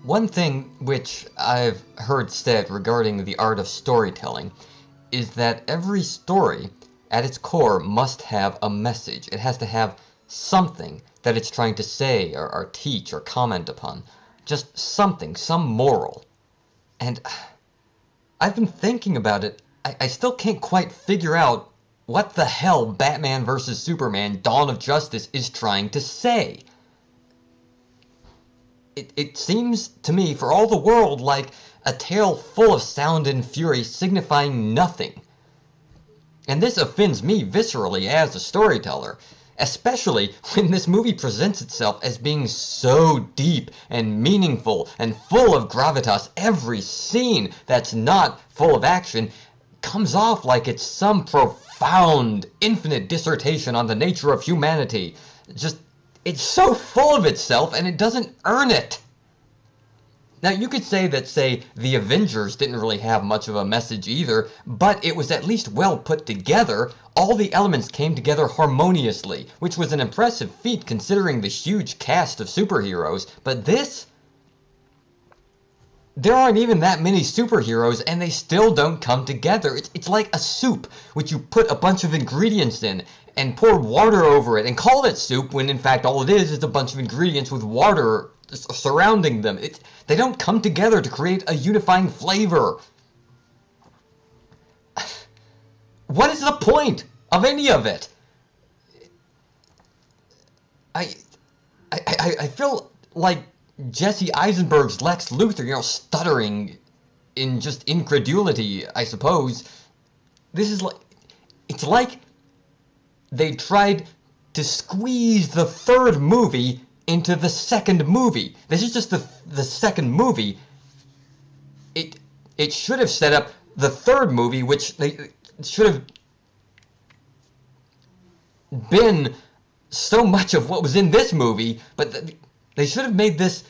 One thing which I've heard said regarding the art of storytelling is that every story at its core must have a message. It has to have something that it's trying to say or teach or comment upon. Just something, some moral. And I've been thinking about it. I still can't quite figure out what the hell Batman vs. Superman Dawn of Justice is trying to say. It seems to me, for all the world, like a tale full of sound and fury signifying nothing. And this offends me viscerally as a storyteller, especially when this movie presents itself as being so deep and meaningful and full of gravitas. Every scene that's not full of action comes off like it's some profound, infinite dissertation on the nature of humanity. It's so full of itself, and it doesn't earn it. Now, you could say that, the Avengers didn't really have much of a message either, but it was at least well put together. All the elements came together harmoniously, which was an impressive feat considering the huge cast of superheroes. But this? There aren't even that many superheroes, and they still don't come together. It's like a soup, which you put a bunch of ingredients in, and pour water over it, and call it soup, when in fact all it is a bunch of ingredients with water surrounding them. They don't come together to create a unifying flavor. What is the point of any of it? I feel like Jesse Eisenberg's Lex Luthor, stuttering in just incredulity, I suppose. It's like they tried to squeeze the third movie into the second movie. This is just the second movie. It should have set up the third movie, which they should have been so much of what was in this movie, but they should have made this.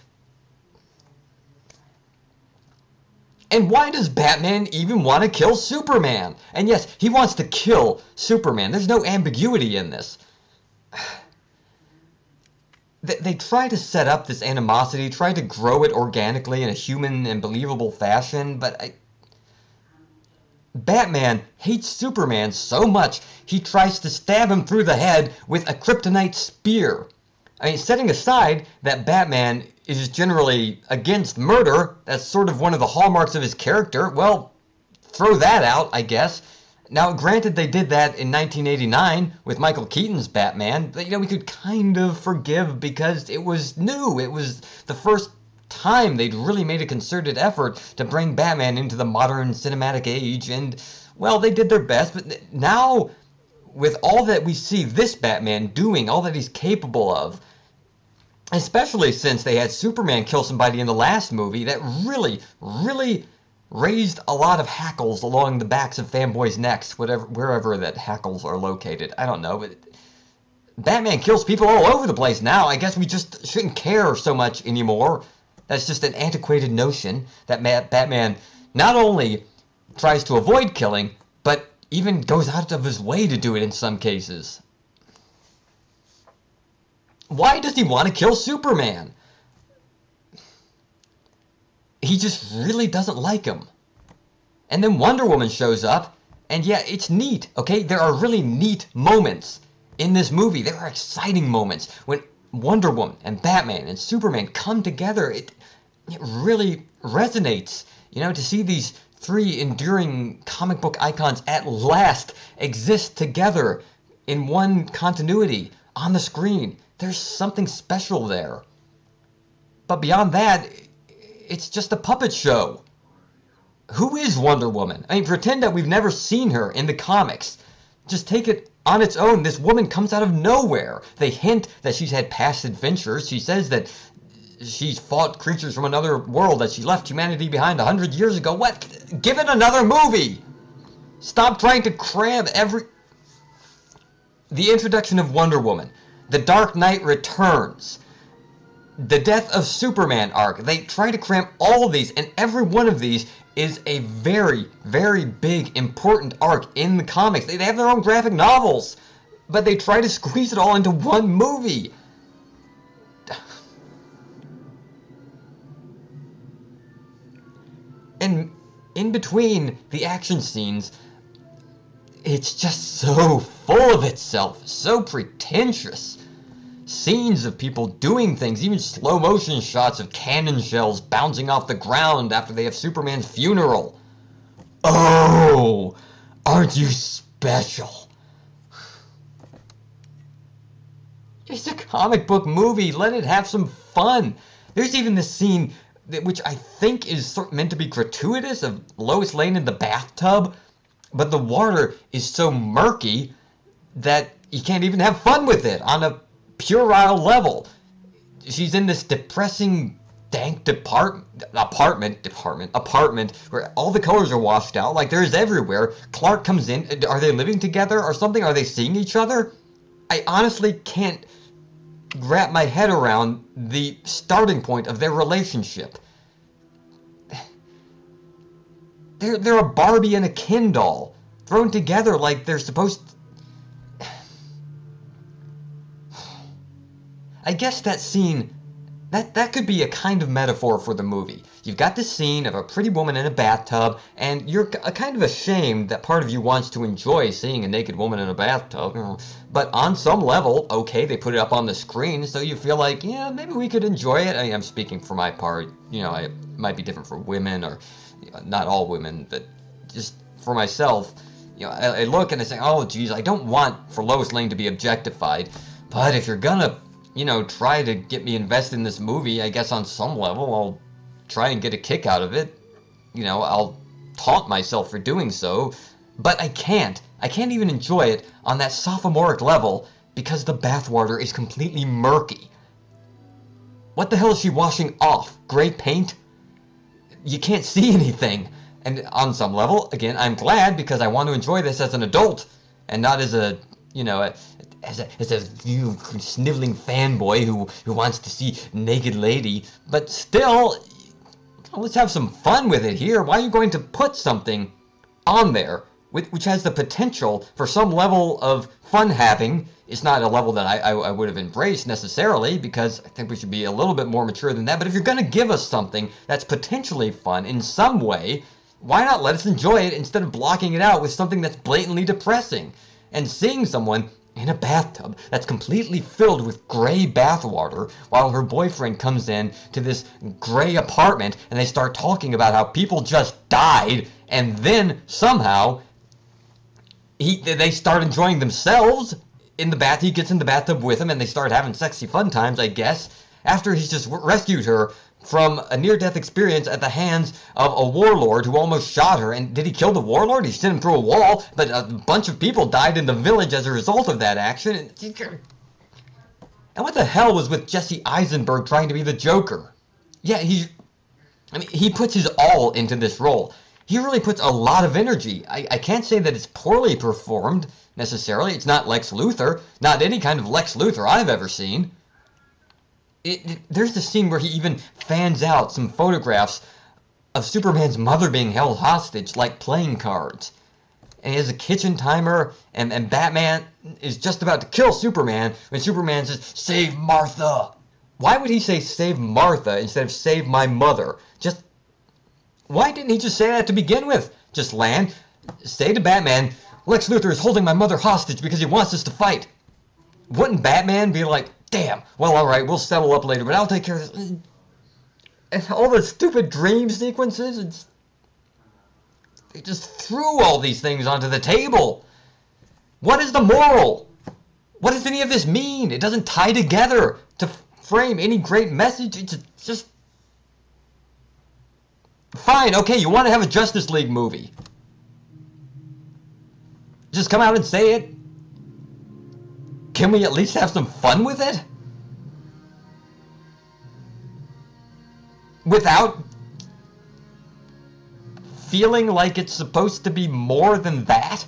And why does Batman even want to kill Superman? And yes, he wants to kill Superman. There's no ambiguity in this. They try to set up this animosity, try to grow it organically in a human and believable fashion, but Batman hates Superman so much, he tries to stab him through the head with a kryptonite spear. I mean, setting aside that Batman is generally against murder, that's sort of one of the hallmarks of his character, well, throw that out, I guess. Now, granted, they did that in 1989 with Michael Keaton's Batman, but, we could kind of forgive because it was new. It was the first time they'd really made a concerted effort to bring Batman into the modern cinematic age, and, well, they did their best, but now, with all that we see this Batman doing, all that he's capable of, especially since they had Superman kill somebody in the last movie, that really, really raised a lot of hackles along the backs of fanboys' necks, wherever that hackles are located. I don't know, but Batman kills people all over the place now. I guess we just shouldn't care so much anymore. That's just an antiquated notion that Batman not only tries to avoid killing, but even goes out of his way to do it in some cases. Why does he want to kill Superman? He just really doesn't like him. And then Wonder Woman shows up, and yeah, it's neat, okay? There are really neat moments in this movie. There are exciting moments when Wonder Woman and Batman and Superman come together. It really resonates, to see these three enduring comic book icons at last exist together in one continuity on the screen. There's something special there. But beyond that, it's just a puppet show. Who is Wonder Woman? I mean, pretend that we've never seen her in the comics. Just take it on its own. This woman comes out of nowhere. They hint that she's had past adventures. She says that she's fought creatures from another world, that she left humanity behind 100 years ago. What? Give it another movie! Stop trying to cram the introduction of Wonder Woman, The Dark Knight Returns, the Death of Superman arc. They try to cram all of these, and every one of these is a very, very big, important arc in the comics. They have their own graphic novels, but they try to squeeze it all into one movie. in between the action scenes, it's just so full of itself, so pretentious. Scenes of people doing things, even slow motion shots of cannon shells bouncing off the ground after they have Superman's funeral. Oh, aren't you special? It's a comic book movie. Let it have some fun. There's even this scene, which I think is meant to be gratuitous, of Lois Lane in the bathtub, but the water is so murky that you can't even have fun with it on a puerile level. She's in this depressing, dank apartment where all the colors are washed out, like there is everywhere. Clark comes in. Are they living together or something? Are they seeing each other? I honestly can't wrap my head around the starting point of their relationship. They're a Barbie and a Ken doll thrown together like they're supposed to. I guess that scene, that could be a kind of metaphor for the movie. You've got this scene of a pretty woman in a bathtub, and you're kind of ashamed that part of you wants to enjoy seeing a naked woman in a bathtub. But on some level, okay, they put it up on the screen, so you feel like, yeah, maybe we could enjoy it. I mean, I'm speaking for my part. It might be different for women, or not all women, but just for myself. I look and I say, oh, geez, I don't want for Lois Lane to be objectified. But if you're gonna try to get me invested in this movie, I guess on some level I'll try and get a kick out of it. I'll taunt myself for doing so, but I can't even enjoy it on that sophomoric level because the bathwater is completely murky. What the hell is she washing off? Gray paint? You can't see anything. And on some level, again, I'm glad because I want to enjoy this as an adult and not as a sniveling fanboy who wants to see naked lady. But still, let's have some fun with it here. Why are you going to put something on there which has the potential for some level of fun having? It's not a level that I would have embraced necessarily, because I think we should be a little bit more mature than that. But if you're going to give us something that's potentially fun in some way, why not let us enjoy it instead of blocking it out with something that's blatantly depressing? And seeing someone in a bathtub that's completely filled with gray bathwater while her boyfriend comes in to this gray apartment and they start talking about how people just died, and then somehow they start enjoying themselves in the bath. He gets in the bathtub with him and they start having sexy fun times, I guess, after he's just rescued her from a near-death experience at the hands of a warlord who almost shot her. And did he kill the warlord? He sent him through a wall, but a bunch of people died in the village as a result of that action. And what the hell was with Jesse Eisenberg trying to be the Joker? Yeah, he puts his all into this role. He really puts a lot of energy. I can't say that it's poorly performed, necessarily. It's not Lex Luthor. Not any kind of Lex Luthor I've ever seen. There's the scene where he even fans out some photographs of Superman's mother being held hostage, like playing cards. And he has a kitchen timer, and Batman is just about to kill Superman when Superman says, "Save Martha." Why would he say "save Martha" instead of "save my mother"? Why didn't he just say that to begin with? Just land, say to Batman, "Lex Luthor is holding my mother hostage because he wants us to fight." Wouldn't Batman be like, "Damn, well, all right, we'll settle up later, but I'll take care of this"? And all the stupid dream sequences, they just threw all these things onto the table. What is the moral? What does any of this mean? It doesn't tie together to frame any great message. It's just... Fine, okay, you want to have a Justice League movie. Just come out and say it. Can we at least have some fun with it? Without feeling like it's supposed to be more than that?